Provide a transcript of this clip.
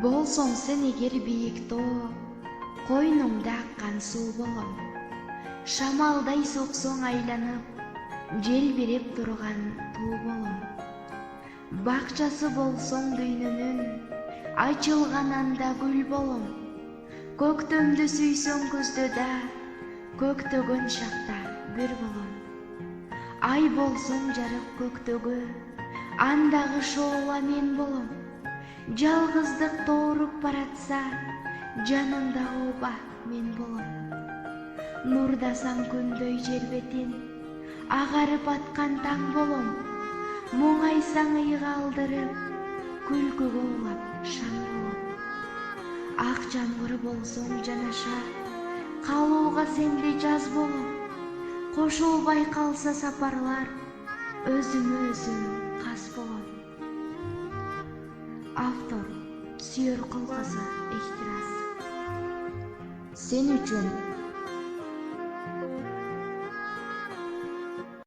Болсоң сен эгер бийик тоо, койнуңда аккан суу болом. Шамалдай соксоң айланып, желбиреп турган туу болом. Бакчасы болсоң дүйнөнүн, ачылган анда гүл болом. Көктөмдү сүйсөң күздө да, көктөгөн шакта бир болом. Ай болсоң жарык көктөгө, андагы шоола мен болом. Жалгыздык тооруп баратса, жанымда оба мен болом. Нурдасаң күндөй жер бетин, агарып аткан таң болом. Моңайсаң ыйга алдырып, күлкүгө улап шаң болом. Ак жамгыр болсоң жанаша, калууга сенде жаз болом. Кошулбай калса сапарлар, өзүмө өзүм кас болом. Автор: Сүйөр кылкызы Эhtираз. Сен үчүн